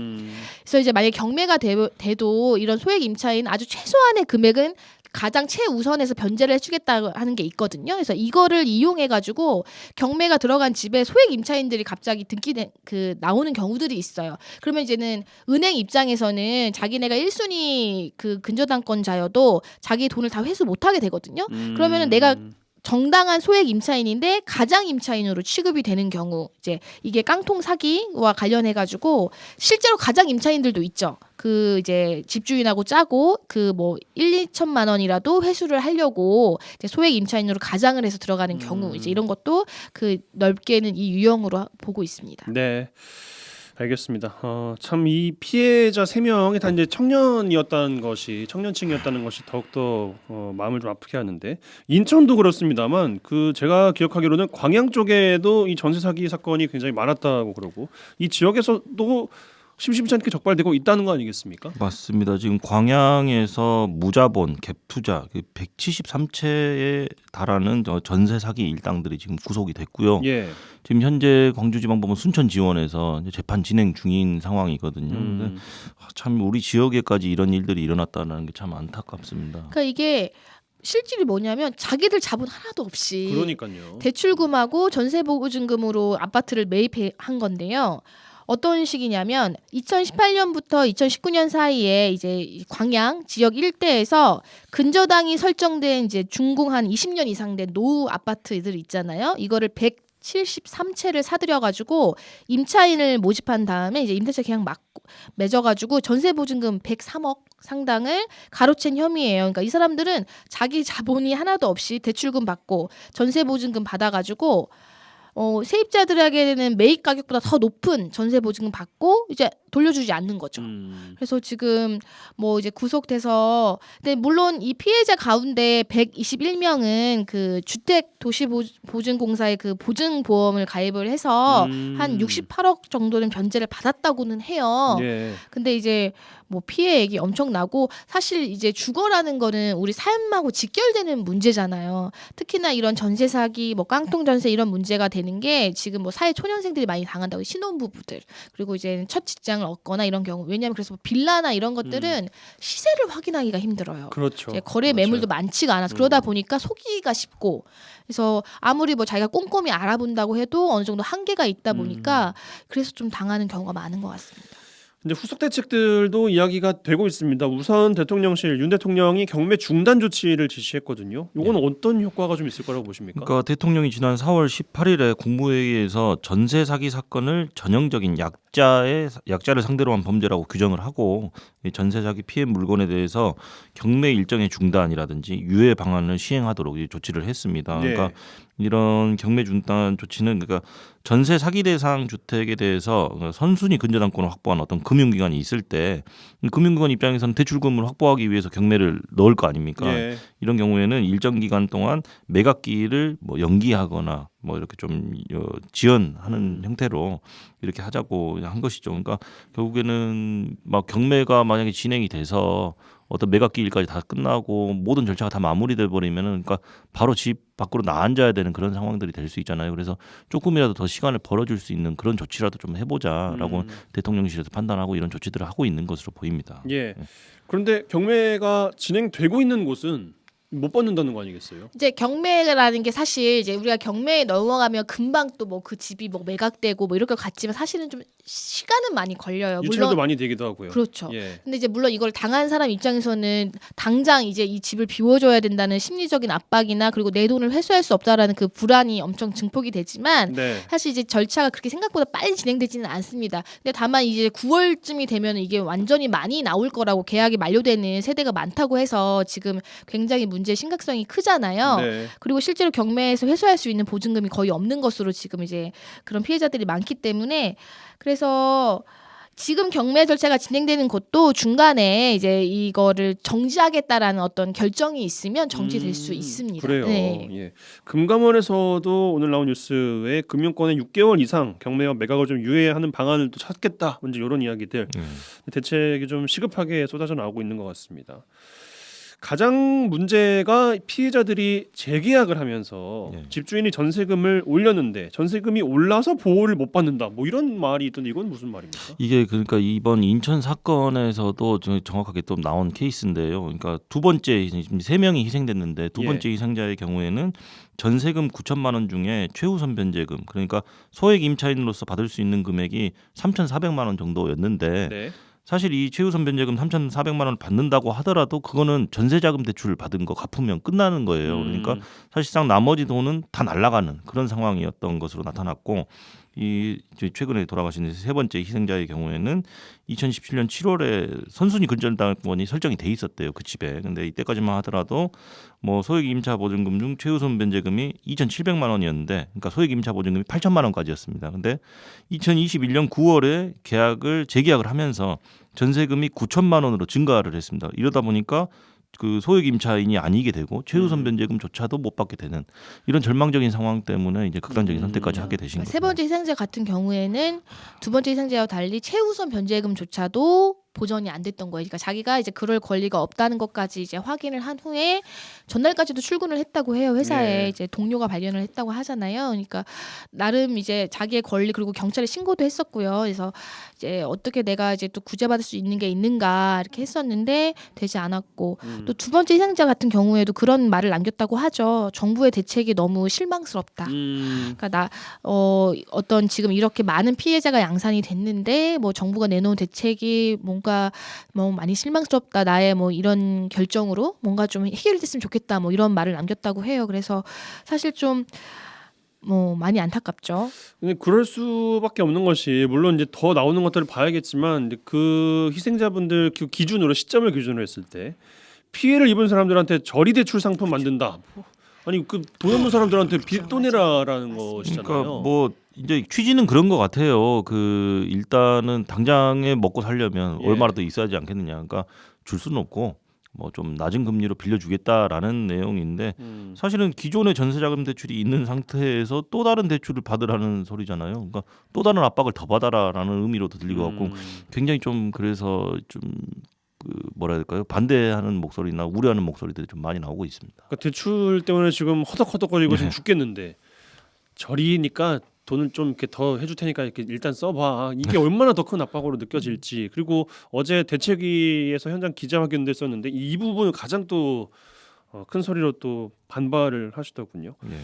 그래서 이제 만약에 경매가 돼도 이런 소액 임차인 아주 최소한의 금액은 가장 최우선에서 변제를 해주겠다고 하는 게 있거든요. 그래서 이거를 이용해 가지고 경매가 들어간 집에 소액 임차인들이 갑자기 나오는 경우들이 있어요. 그러면 이제는 은행 입장에서는 자기네가 1순위 그 근저당권자여도 자기 돈을 다 회수 못하게 되거든요. 그러면은 내가 정당한 소액 임차인인데 가장 임차인으로 취급이 되는 경우, 이제 이게 깡통 사기와 관련해 가지고 실제로 가장 임차인들도 있죠. 그 이제 집주인하고 짜고 그 뭐 1-2천만 원이라도 회수를 하려고 이제 소액 임차인으로 가장을 해서 들어가는 경우, 이제 이런 것도 그 넓게는 이 유형으로 보고 있습니다. 네. 알겠습니다. 참 이 피해자 3명이 다 이제 청년층이었다는 것이 더욱더 마음을 좀 아프게 하는데, 인천도 그렇습니다만 그 제가 기억하기로는 광양 쪽에도 이 전세 사기 사건이 굉장히 많았다고 그러고 이 지역에서도 심심치 않게 적발되고 있다는 거 아니겠습니까? 맞습니다. 지금 광양에서 무자본 갭 투자 173채에 달하는 전세 사기 일당들이 지금 구속이 됐고요. 예. 지금 현재 광주지방법원 순천지원에서 재판 진행 중인 상황이거든요. 근데 참 우리 지역에까지 이런 일들이 일어났다는 게 참 안타깝습니다. 그러니까 이게 실질이 뭐냐면 자기들 자본 하나도 없이 그러니까요. 대출금하고 전세보증금으로 아파트를 매입한 건데요. 어떤 식이냐면 2018년부터 2019년 사이에 이제 광양 지역 일대에서 근저당이 설정된 이제 중공 한 20년 이상 된 노후 아파트들 있잖아요. 이거를 173채를 사들여가지고 임차인을 모집한 다음에 이제 임대차 계약 맺어가지고 전세보증금 103억 상당을 가로챈 혐의예요. 그러니까 이 사람들은 자기 자본이 하나도 없이 대출금 받고 전세보증금 받아가지고 세입자들에게는 매입 가격보다 더 높은 전세 보증금 받고 이제 돌려주지 않는 거죠. 그래서 지금 뭐 이제 구속돼서, 근데 물론 이 피해자 가운데 121명은 그 주택도시보증공사의 그 보증보험을 가입을 해서 한 68억 정도는 변제를 받았다고는 해요. 예. 근데 이제 뭐 피해액이 엄청나고, 사실 이제 주거라는 거는 우리 삶하고 직결되는 문제잖아요. 특히나 이런 전세 사기, 뭐 깡통 전세 이런 문제가 되는 게 지금 뭐 사회 초년생들이 많이 당한다고, 신혼부부들, 그리고 이제 첫 직장을 얻거나 이런 경우. 왜냐하면 그래서 뭐 빌라나 이런 것들은 시세를 확인하기가 힘들어요. 그렇죠. 이제 거래 매물도 많지가 않아서 그러다 보니까 속이기가 쉽고, 그래서 아무리 뭐 자기가 꼼꼼히 알아본다고 해도 어느 정도 한계가 있다 보니까 그래서 좀 당하는 경우가 많은 것 같습니다. 이제 후속 대책들도 이야기가 되고 있습니다. 우선 대통령실 윤 대통령이 경매 중단 조치를 지시했거든요. 이건 어떤 효과가 좀 있을 거라고 보십니까? 그러니까 대통령이 지난 4월 18일에 국무회의에서 전세 사기 사건을 전형적인 약자를 상대로 한 범죄라고 규정을 하고, 전세 사기 피해 물건에 대해서 경매 일정의 중단이라든지 유예 방안을 시행하도록 조치를 했습니다. 네. 그러니까 이런 경매 중단 조치는 그러니까 전세 사기 대상 주택에 대해서 선순위 근저당권을 확보한 어떤 금융기관이 있을 때, 금융기관 입장에서는 대출금을 확보하기 위해서 경매를 넣을 거 아닙니까? 예. 이런 경우에는 일정 기간 동안 매각기일을 뭐 연기하거나 뭐 이렇게 좀 지연하는 형태로 이렇게 하자고 한 것이죠. 그러니까 결국에는 막 경매가 만약에 진행이 돼서 어떤 매각기일까지 다 끝나고 모든 절차가 다 마무리돼 버리면은, 그러니까 바로 집 밖으로 나앉아야 되는 그런 상황들이 될 수 있잖아요. 그래서 조금이라도 더 시간을 벌어줄 수 있는 그런 조치라도 좀 해보자라고 대통령실에서 판단하고 이런 조치들을 하고 있는 것으로 보입니다. 예. 그런데 경매가 진행되고 있는 곳은 못 받는다는 거 아니겠어요? 이제 경매라는 게 사실 이제 우리가 경매에 넘어가면 금방 또 뭐 그 집이 뭐 매각되고 뭐 이럴 것 같지만 사실은 좀 시간은 많이 걸려요. 유찰도 많이 되기도 하고요. 그렇죠. 예. 근데 이제 물론 이걸 당한 사람 입장에서는 당장 이제 이 집을 비워줘야 된다는 심리적인 압박이나 그리고 내 돈을 회수할 수 없다라는 그 불안이 엄청 증폭이 되지만 네. 사실 이제 절차가 그렇게 생각보다 빨리 진행되지는 않습니다. 근데 다만 이제 9월쯤이 되면 이게 완전히 많이 나올 거라고, 계약이 만료되는 세대가 많다고 해서 지금 굉장히 문제의 심각성이 크잖아요. 네. 그리고 실제로 경매에서 회수할 수 있는 보증금이 거의 없는 것으로 지금 이제 그런 피해자들이 많기 때문에 그래서 지금 경매 절차가 진행되는 곳도 중간에 이제 이거를 정지하겠다라는 어떤 결정이 있으면 정지될 수 있습니다. 그래요. 네. 예. 금감원에서도 오늘 나온 뉴스에 금융권에 6개월 이상 경매와 매각을 좀 유예하는 방안을 또 찾겠다. 먼저 이런 이야기들 대책이 좀 시급하게 쏟아져 나오고 있는 것 같습니다. 가장 문제가 피해자들이 재계약을 하면서 네. 집주인이 전세금을 올렸는데 전세금이 올라서 보호를 못 받는다. 뭐 이런 말이 있던데 이건 무슨 말입니까? 이게 그러니까 이번 인천 사건에서도 정확하게 또 나온 케이스인데요. 그러니까 두 번째 세 명이 희생됐는데 두 번째 희생자의 경우에는 전세금 9천만 원 중에 최우선 변제금 그러니까 소액 임차인으로서 받을 수 있는 금액이 3,400만 원 정도였는데 네. 사실 이 최우선 변제금 3,400만 원을 받는다고 하더라도 그거는 전세자금 대출 받은 거 갚으면 끝나는 거예요. 그러니까 사실상 나머지 돈은 다 날아가는 그런 상황이었던 것으로 나타났고 이 최근에 돌아가신 세 번째 희생자의 경우에는 2017년 7월에 선순위 근절당권이 설정이 돼 있었대요. 그 집에. 근데 이때까지만 하더라도 뭐 소액 임차 보증금 중 최우선 변제금이 2,700만 원이었는데 그러니까 소액 임차 보증금이 8천만 원까지였습니다. 근데 2021년 9월에 재계약을 하면서 전세금이 9천만 원으로 증가를 했습니다. 이러다 보니까 그 소액 임차인이 아니게 되고 최우선 변제금조차도 못 받게 되는 이런 절망적인 상황 때문에 이제 극단적인 선택까지 하게 되신 거죠. 세 번째 희생자 같은 경우에는 두 번째 희생자와 달리 최우선 변제금조차도 보전이 안 됐던 거예요. 그러니까 자기가 이제 그럴 권리가 없다는 것까지 이제 확인을 한 후에 전날까지도 출근을 했다고 해요. 회사에 네. 이제 동료가 발견을 했다고 하잖아요. 그러니까 나름 이제 자기의 권리 그리고 경찰에 신고도 했었고요. 그래서 이제 어떻게 내가 이제 또 구제받을 수 있는 게 있는가 이렇게 했었는데 되지 않았고 또 두 번째 희생자 같은 경우에도 그런 말을 남겼다고 하죠. 정부의 대책이 너무 실망스럽다. 그러니까 어떤 지금 이렇게 많은 피해자가 양산이 됐는데 뭐 정부가 내놓은 대책이 뭔가 뭐 많이 실망스럽다. 나의 뭐 이런 결정으로 뭔가 좀 해결됐으면 좋겠다. 뭐 이런 말을 남겼다고 해요. 그래서 사실 좀 뭐 많이 안타깝죠. 근데 그럴 수밖에 없는 것이 물론 이제 더 나오는 것들을 봐야겠지만 이제 그 희생자분들 그 기준으로 시점을 기준으로 했을 때 피해를 입은 사람들한테 저리 대출 상품 만든다. 아니 그 돈 없는 사람들한테 빚도 내라라는 것이잖아요. 그러니까 뭐 이제 취지는 그런 것 같아요. 그 일단은 당장에 먹고 살려면 예. 얼마라도 있어야지 않겠느냐. 그러니까 줄 수는 없고 뭐 좀 낮은 금리로 빌려주겠다라는 내용인데 사실은 기존의 전세자금 대출이 있는 상태에서 또 다른 대출을 받으라는 소리잖아요. 그러니까 또 다른 압박을 더 받아라라는 의미로도 들리고 갖고 굉장히 좀 그래서 좀 그 뭐라 해야 될까요? 반대하는 목소리나 우려하는 목소리들이 좀 많이 나오고 있습니다. 그러니까 대출 때문에 지금 허덕허덕거리고 지금 죽겠는데 저리니까 돈을 좀 이렇게 더 해줄 테니까 이렇게 일단 써봐. 이게 얼마나 더 큰 압박으로 느껴질지. 그리고 어제 대책위에서 현장 기자회견도 했었는데 이 부분을 가장 또 큰 소리로 또 반발을 하시더군요. 예.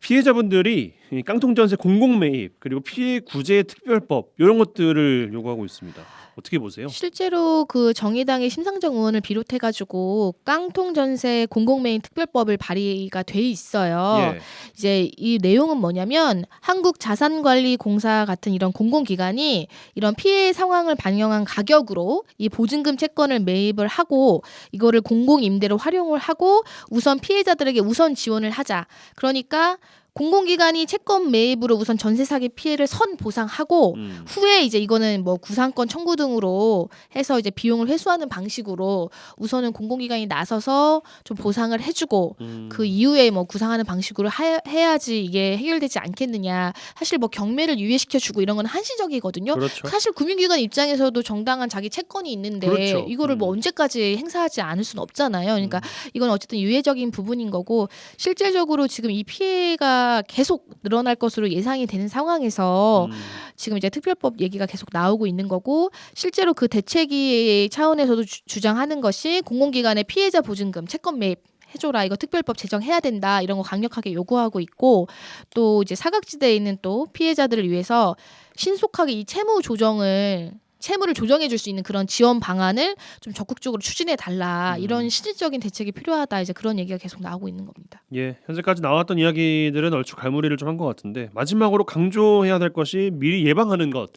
피해자분들이 이 깡통전세 공공매입 그리고 피해 구제 특별법 이런 것들을 요구하고 있습니다. 어떻게 보세요? 실제로 그 정의당의 심상정 의원을 비롯해가지고 깡통전세 공공매입 특별법을 발의가 돼 있어요. 예. 이제 이 내용은 뭐냐면 한국자산관리공사 같은 이런 공공기관이 이런 피해 상황을 반영한 가격으로 이 보증금 채권을 매입을 하고 이거를 공공임대로 활용을 하고 우선 피해자들에게 우선 지원을 하자. 그러니까 공공기관이 채권 매입으로 우선 전세 사기 피해를 선 보상하고 후에 이제 이거는 뭐 구상권 청구 등으로 해서 이제 비용을 회수하는 방식으로 우선은 공공기관이 나서서 좀 보상을 해주고 그 이후에 뭐 구상하는 방식으로 해야지 이게 해결되지 않겠느냐. 사실 뭐 경매를 유예시켜주고 이런 건 한시적이거든요. 그렇죠. 사실 금융기관 입장에서도 정당한 자기 채권이 있는데 그렇죠. 이거를 뭐 언제까지 행사하지 않을 수는 없잖아요. 그러니까 이건 어쨌든 유예적인 부분인 거고 실질적으로 지금 이 피해가 계속 늘어날 것으로 예상이 되는 상황에서 지금 이제 특별법 얘기가 계속 나오고 있는 거고 실제로 그 대책위 차원에서도 주장하는 것이 공공기관의 피해자 보증금 채권 매입 해줘라 이거 특별법 제정해야 된다 이런 거 강력하게 요구하고 있고 또 이제 사각지대에 있는 또 피해자들을 위해서 신속하게 이 채무를 조정해 줄 수 있는 그런 지원 방안을 좀 적극적으로 추진해 달라 이런 실질적인 대책이 필요하다 이제 그런 얘기가 계속 나오고 있는 겁니다. 예, 현재까지 나왔던 이야기들은 얼추 갈무리를 좀 한 것 같은데 마지막으로 강조해야 될 것이 미리 예방하는 것.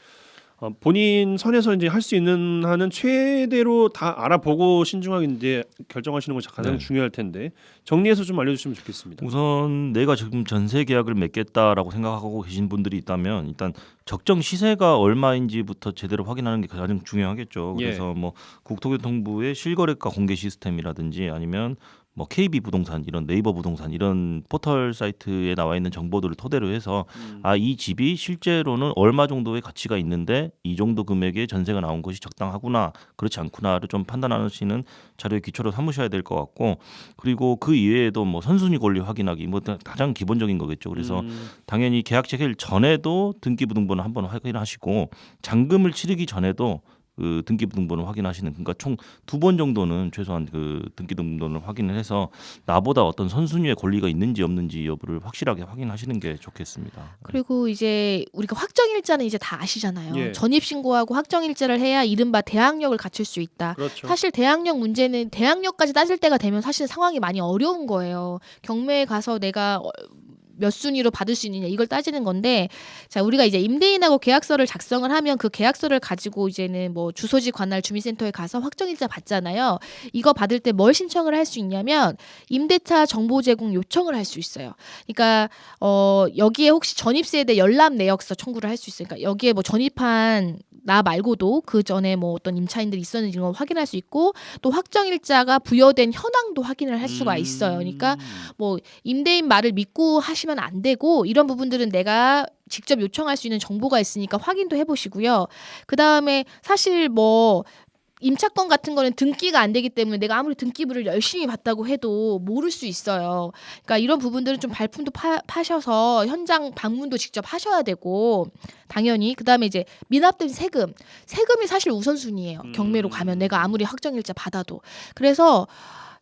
본인 선에서 이제 할 수 있는 한은 최대로 다 알아보고 신중하게 이제 결정하시는 것이 가장 네. 중요할 텐데 정리해서 좀 알려주시면 좋겠습니다. 우선 내가 지금 전세 계약을 맺겠다라고 생각하고 계신 분들이 있다면 일단 적정 시세가 얼마인지부터 제대로 확인하는 게 가장 중요하겠죠. 그래서 뭐 국토교통부의 실거래가 공개 시스템이라든지 아니면 뭐 KB 부동산 이런 네이버 부동산 이런 포털 사이트에 나와 있는 정보들을 토대로 해서 이 집이 실제로는 얼마 정도의 가치가 있는데 이 정도 금액의 전세가 나온 것이 적당하구나 그렇지 않구나를 좀 판단하시는 자료의 기초로 삼으셔야 될 것 같고 그리고 그 이외에도 뭐 선순위 권리 확인하기 뭐 가장 기본적인 거겠죠. 그래서 당연히 계약 체결 전에도 등기부등본을 한번 확인하시고 잔금을 치르기 전에도 그 등기부등본을 확인하시는 그러니까 총 2번 정도는 최소한 그 등기부등본을 확인을 해서 나보다 어떤 선순위의 권리가 있는지 없는지 여부를 확실하게 확인하시는 게 좋겠습니다. 그리고 이제 우리가 확정일자는 이제 다 아시잖아요. 예. 전입신고하고 확정일자를 해야 이른바 대항력을 갖출 수 있다. 그렇죠. 사실 대항력 문제는 대항력까지 따질 때가 되면 사실 상황이 많이 어려운 거예요. 경매에 가서 내가 몇 순위로 받을 수 있느냐 이걸 따지는 건데 자 우리가 이제 임대인하고 계약서를 작성을 하면 그 계약서를 가지고 이제는 뭐 주소지 관할 주민센터에 가서 확정일자 받잖아요. 이거 받을 때 뭘 신청을 할 수 있냐면 임대차 정보 제공 요청을 할 수 있어요. 그러니까 여기에 혹시 전입세대 열람 내역서 청구를 할 수 있어요. 그러니까 여기에 뭐 전입한 나 말고도 그 전에 뭐 어떤 임차인들이 있었는지 이런 걸 확인할 수 있고 또 확정일자가 부여된 현황도 확인을 할 수가 있어요. 그러니까 뭐 임대인 말을 믿고 하시면 안 되고 이런 부분들은 내가 직접 요청할 수 있는 정보가 있으니까 확인도 해보시고요. 그 다음에 사실 뭐 임차권 같은 거는 등기가 안 되기 때문에 내가 아무리 등기부를 열심히 봤다고 해도 모를 수 있어요. 그러니까 이런 부분들은 좀 발품도 파셔서 현장 방문도 직접 하셔야 되고 당연히 그다음에 이제 미납된 세금이 사실 우선순위예요. 경매로 가면 내가 아무리 확정일자 받아도. 그래서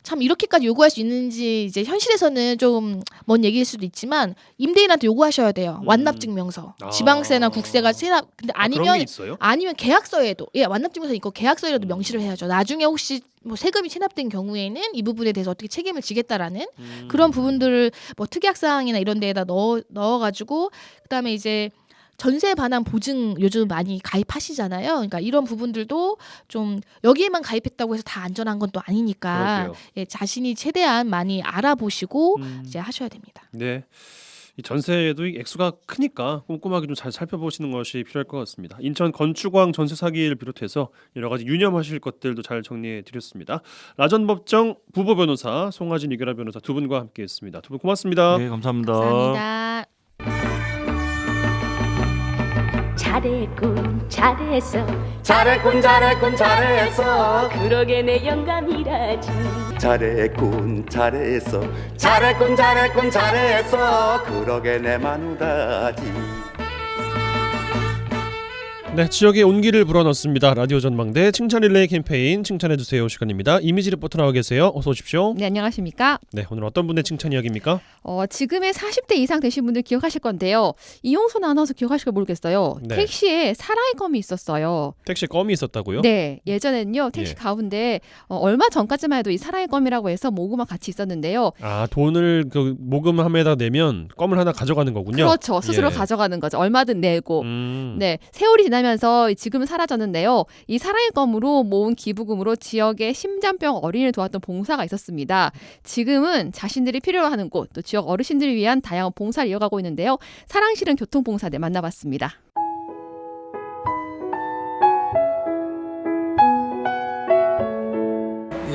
참 이렇게까지 요구할 수 있는지 이제 현실에서는 좀 먼 얘기일 수도 있지만 임대인한테 요구하셔야 돼요. 완납증명서, 지방세나 국세가 세납. 근데 그런 게 아니면 있어요? 계약서에도 완납증명서 있고 계약서에도 명시를 해야죠. 나중에 혹시 뭐 세금이 체납된 경우에는 이 부분에 대해서 어떻게 책임을 지겠다라는 그런 부분들을 뭐 특약사항이나 이런 데에다 넣어가지고 그다음에 이제 전세에 관한 보증 요즘 많이 가입하시잖아요. 그러니까 이런 부분들도 좀 여기에만 가입했다고 해서 다 안전한 건 또 아니니까 예, 자신이 최대한 많이 알아보시고 이제 하셔야 됩니다. 네. 이 전세도 이 액수가 크니까 꼼꼼하게 좀 잘 살펴보시는 것이 필요할 것 같습니다. 인천 건축왕 전세 사기를 비롯해서 여러 가지 유념하실 것들도 잘 정리해 드렸습니다. 라전법정 부부 변호사 송하진 이결아 변호사 두 분과 함께했습니다. 두 분 고맙습니다. 네, 감사합니다. 감사합니다. 잘했군 잘했어 잘했군 잘했군 잘했어 그러게 내 영감이라지 잘했군 잘했어 잘했군 잘했군 잘했어 그러게 내 마누라지. 네, 지역의 온기를 불어넣습니다. 라디오 전망대 칭찬 릴레이 캠페인 칭찬해주세요 시간입니다. 이미지 리포터 나와 계세요. 어서 오십시오. 네, 안녕하십니까? 네, 오늘 어떤 분의 칭찬 이야기입니까? 지금의 40대 이상 되신 분들 기억하실 건데요. 이용선 아나운서 기억하실까 모르겠어요. 네. 택시에 사랑의 껌이 있었어요. 택시에 껌이 있었다고요? 네, 예전에는요 택시 예. 가운데 얼마 전까지만 해도 이 사랑의 껌이라고 해서 모구마 같이 있었는데요. 아, 돈을 그 모금함에다 내면 껌을 하나 가져가는 거군요. 그렇죠, 스스로 예. 가져가는 거죠. 얼마든 내고. 음. 네, 세월이 지나면서 지금은 사라졌는데요. 이 사랑의 껌으로 모은 기부금으로 지역의 심장병 어린이를 도왔던 봉사가 있었습니다. 지금은 자신들이 필요로 하는 곳, 또 지역 어르신들을 위한 다양한 봉사를 이어가고 있는데요. 사랑실은 교통봉사대 만나봤습니다.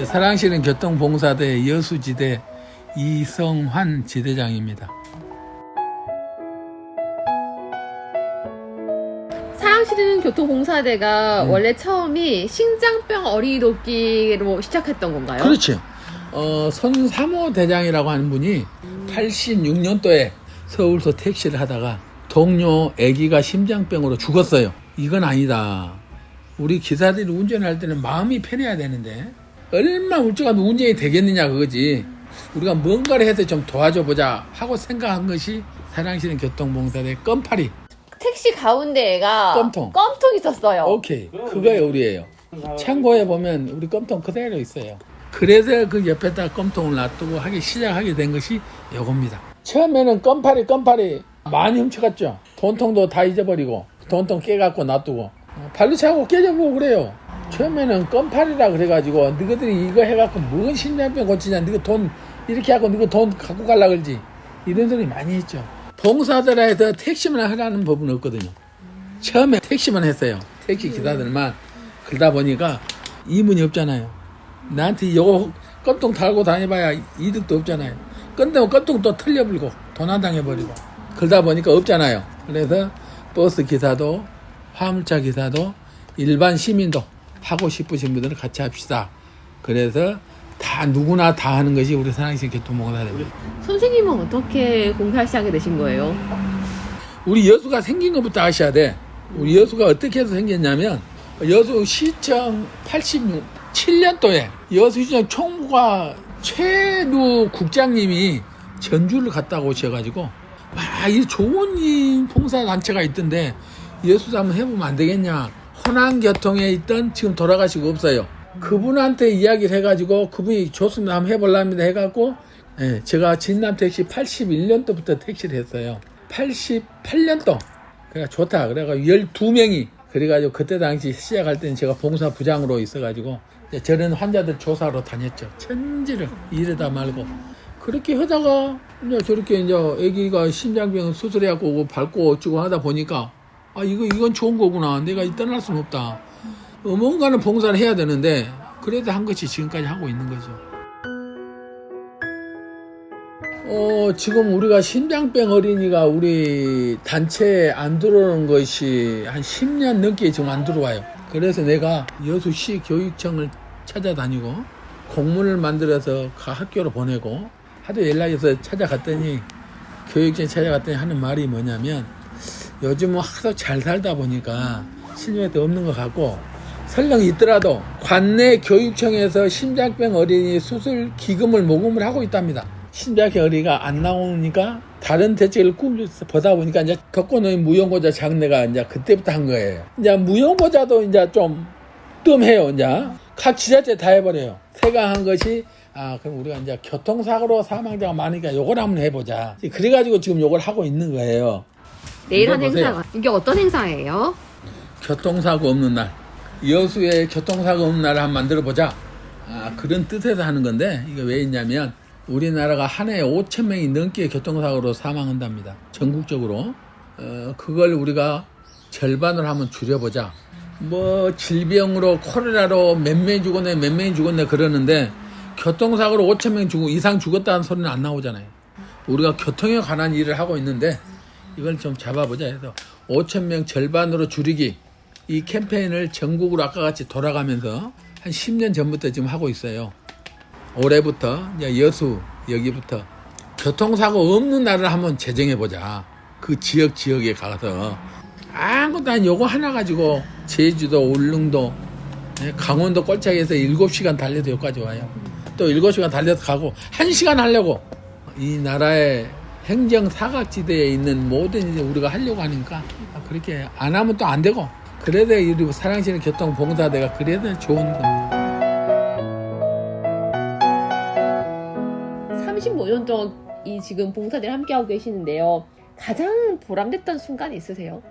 사랑실은 교통봉사대 여수지대 이성환 지대장입니다. 사랑실은 교통봉사대가 원래 처음이 심장병 어린이 돕기로 시작했던 건가요? 그렇죠. 손사모 대장이라고 하는 분이 86년도에 서울서 택시를 하다가 동료 아기가 심장병으로 죽었어요. 이건 아니다. 우리 기사들이 운전할 때는 마음이 편해야 되는데 얼마나 울적하면 운전이 되겠느냐 그거지. 우리가 뭔가를 해서 좀 도와줘 보자 하고 생각한 것이 사랑실은 교통봉사대 껌파리. 택시 가운데가 껌통 있었어요. 오케이, 그거예요 우리예요. 창고에 보면 우리 껌통 그대로 있어요. 그래서 그 옆에다 껌통을 놔두고 하기 시작하게 된 것이 요겁니다. 처음에는 껌파리 많이 훔쳐갔죠. 돈통도 다 잊어버리고 돈통 깨갖고 놔두고 발로 차고 깨져보고 그래요. 처음에는 껌팔이라 그래가지고 너희들이 이거 해갖고 뭔 심장병 고치냐, 너희 돈 이렇게 하고 너희 돈 갖고 갈라 그러지, 이런 소리 많이 했죠. 봉사들라 해서 택시만 하라는 법은 없거든요. 처음에 택시만 했어요. 택시 기사들만. 그러다 보니까 이문이 없잖아요. 나한테 요거 껌통 달고 다녀봐야 이득도 없잖아요. 끝내면 껌통 또 틀려불고 도난 당해버리고 그러다 보니까 없잖아요. 그래서 버스 기사도 화물차 기사도 일반 시민도 하고 싶으신 분들은 같이 합시다. 그래서 다 누구나 다 하는 것이 우리 산악시 교통봉사대입니다. 선생님은 어떻게 봉사를 시작하게 되신 거예요? 우리 여수가 생긴 것부터 아셔야 돼. 우리 여수가 어떻게 해서 생겼냐면 여수시청 87년도에 여수시청 총무과 최루 국장님이 전주를 갔다 오셔가지고 이 좋은 이 봉사단체가 있던데 여수도 한번 해보면 안 되겠냐. 호남교통에 있던 지금 돌아가시고 없어요. 그분한테 이야기를 해가지고 그분이 좋습니다, 한번 해보랍니다 해갖고 제가 진남택시 81년도부터 택시를 했어요. 88년도 그래 좋다 그래가지고 12명이 그래가지고 그때 당시 시작할 때는 제가 봉사부장으로 있어가지고 저런 환자들 조사로 다녔죠. 천지를 이러다 말고 그렇게 하다가 이제 저렇게 이제 아기가 심장병 수술해갖고 밟고 어쩌고 하다 보니까 이건 좋은 거구나, 내가 떠날 수는 없다, 뭔가는 봉사를 해야 되는데 그래도 한 것이 지금까지 하고 있는 거죠. 지금 우리가 심장병 어린이가 우리 단체에 안 들어오는 것이 한 10년 넘게 지금 안 들어와요. 그래서 내가 여수시 교육청을 찾아다니고 공문을 만들어서 학교로 보내고 하도 연락해서 찾아갔더니 교육청 찾아갔더니 하는 말이 뭐냐면 요즘은 하도 잘 살다 보니까 신경도 없는 것 같고 설령 있더라도 관내 교육청에서 심장병 어린이 수술 기금을 모금을 하고 있답니다. 심장병 어린이가 안 나오니까 다른 대책을 보다 보니까 이제 독거노인 무용고자 장례가 이제 그때부터 한 거예요. 이제 무용고자도 이제 좀 뜸해요. 이제 각 지자체 다 해버려요. 생각한 것이 그럼 우리가 이제 교통사고로 사망자가 많으니까 요걸 한번 해보자. 그래가지고 지금 요걸 하고 있는 거예요. 내일 한 행사가 이게 어떤 행사예요? 교통사고 없는 날, 여수에 교통사고 없는 날을 한번 만들어보자. 그런 뜻에서 하는 건데 이게 왜 있냐면 우리나라가 한 해에 5,000명이 넘게 교통사고로 사망한답니다. 전국적으로. 그걸 우리가 절반을 한번 줄여보자. 뭐 질병으로 콜레라로 몇 명이 죽었네 그러는데 교통사고로 5,000명 이상 죽었다는 소리는 안 나오잖아요. 우리가 교통에 관한 일을 하고 있는데 이걸 좀 잡아보자 해서 5,000명 절반으로 줄이기, 이 캠페인을 전국으로 아까 같이 돌아가면서 한 10년 전부터 지금 하고 있어요. 올해부터 이제 여수 여기부터 교통사고 없는 날을 한번 제정해보자. 그 지역에 가서 아무것도 아닌 요거 하나 가지고 제주도, 울릉도, 강원도 꼴짝에서 7시간 달려도 여기까지 와요. 또 7시간 달려서 가고 1시간 하려고 이 나라의 행정 사각지대에 있는 모든 일을 우리가 하려고 하니까 그렇게 안 하면 또 안 되고, 그래도 우리 사랑시는 교통봉사대가 그래도 좋은 겁니다. 35년 동안 이 지금 봉사들 함께하고 계시는데요. 가장 보람됐던 순간이 있으세요?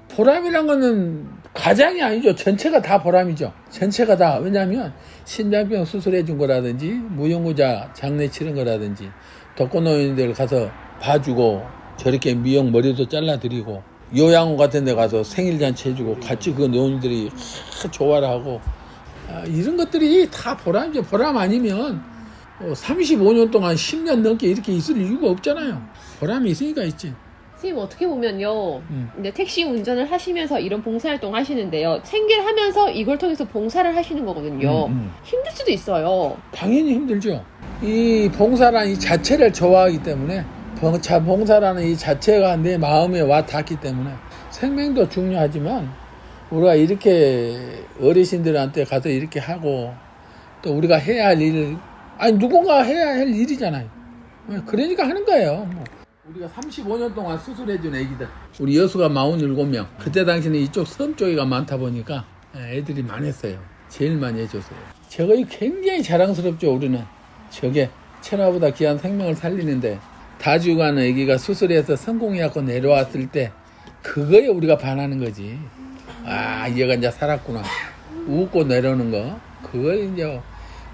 보람이란 거는 가장이 아니죠. 전체가 다 보람이죠. 전체가 다. 왜냐하면 심장병 수술해 준 거라든지 무용고자 장례 치른 거라든지 독거노인들 가서 봐주고 저렇게 미용 머리도 잘라드리고 요양원 같은 데 가서 생일잔치 해주고 같이 그 노인들이 좋아를 하고 이런 것들이 다 보람이죠. 보람 아니면 35년 동안 10년 넘게 이렇게 있을 이유가 없잖아요. 보람이 있으니까 있지. 선생님 어떻게 보면요, 이제 택시 운전을 하시면서 이런 봉사활동 하시는데요, 생계를 하면서 이걸 통해서 봉사를 하시는 거거든요. 힘들 수도 있어요. 당연히 힘들죠. 이 봉사라는 이 자체를 좋아하기 때문에, 봉사라는 이 자체가 내 마음에 와 닿기 때문에 생명도 중요하지만 우리가 이렇게 어르신들한테 가서 이렇게 하고 또 우리가 해야 할 일을 누군가 해야 할 일이잖아요. 그러니까 하는 거예요. 우리가 35년 동안 수술해준 애기들, 우리 여수가 47명. 그때 당시는 이쪽 섬 쪽이가 많다 보니까 애들이 많았어요. 제일 많이 해줬어요. 제가 굉장히 자랑스럽죠. 우리는 저게 천하보다 귀한 생명을 살리는데 다 죽어가는 애기가 수술해서 성공해갖고 내려왔을 때 그거에 우리가 반하는 거지. 얘가 이제 살았구나. 웃고 내려오는 거. 그걸 이제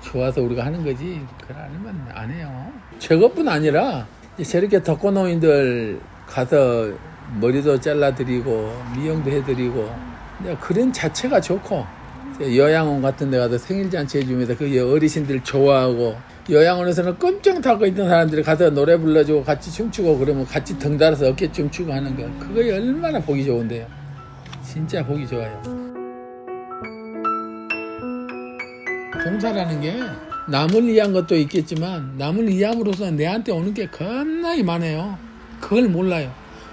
좋아서 우리가 하는 거지. 그걸 아니면 안 해요. 저것뿐 아니라 저렇게 덕거노인들 가서 머리도 잘라드리고 미용도 해드리고 그런 자체가 좋고 요양원 같은 데 가서 생일잔치 해주면서 그 어르신들 좋아하고 요양원에서는 끔찍 타고 있던 사람들이 가서 노래 불러주고 같이 춤추고 그러면 같이 등 달아서 어깨 춤추고 하는 거 그거 얼마나 보기 좋은데요. 진짜 보기 좋아요. 봉사라는 게 남을 위한 것도 있겠지만 남을 위함으로써 내한테 오는 게 겁나게 많아요. 그걸 몰라요.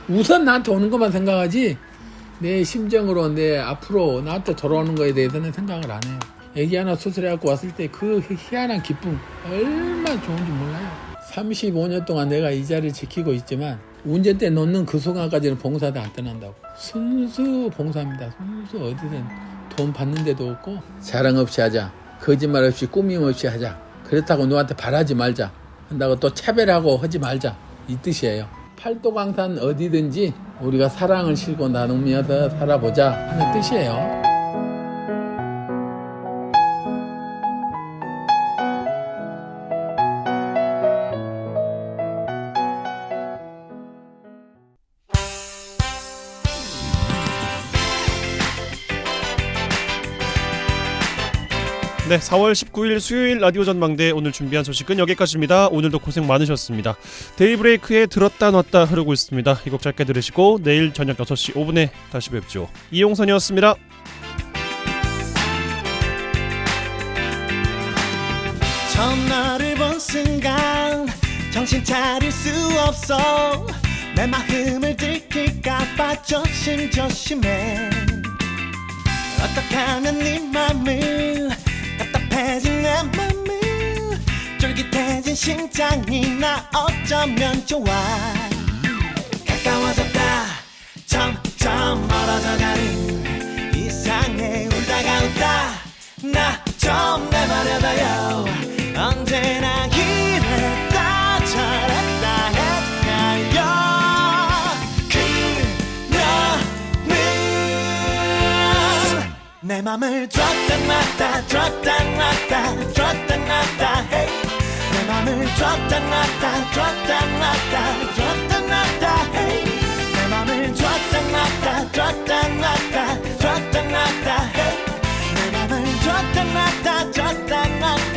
우선 나한테 오는 것만 생각하지 내 심정으로 내 앞으로 나한테 돌아오는 거에 대해서는 생각을 안 해요. 애기 하나 수술해갖고 왔을 때 그 희한한 기쁨 얼마나 좋은지 몰라요. 35년 동안 내가 이 자리를 지키고 있지만 운전대 놓는 그 순간까지는 봉사도 안 떠난다고. 순수 봉사입니다. 순수 어디든 돈 받는 데도 없고 자랑 없이 하자. 거짓말 없이 꾸밈 없이 하자. 그렇다고 누구한테 바라지 말자. 한다고 또 차별하고 하지 말자. 이 뜻이에요. 팔도강산 어디든지 우리가 사랑을 실고 나누면서 살아보자 하는 뜻이에요. 네, 4월 19일 수요일 라디오 전망대 오늘 준비한 소식은 여기까지입니다. 오늘도 고생 많으셨습니다. 데이브레이크에 들었다 놨다 흐르고 있습니다. 이 곡 짧게 들으시고 내일 저녁 6시 5분에 다시 뵙죠. 이용선이었습니다. 처음 너를 본 순간 정신 차릴 수 없어 내 마음을 들킬까봐 조심조심해 어떻게 하면 네 맘을 답답해진 내 맘을 쫄깃해진 심장이 나 어쩌면 좋아 가까워졌다 점점 멀어져가는 이상해 울다가 웃다 나 좀 내버려둬요 언제나 이랬다 저랬다 했나요 그녀는 내 맘을 줬다 놨다 줬다 놨다 줬다 놨다 hey. 내 맘을 줬다 놨다 줬다 놨다 줬다 놨다 hey. 내 맘을 줬다 놨다 줬다 놨다 줬다 놨다 hey. 내 맘을 줬다 놨다 줬다 놨다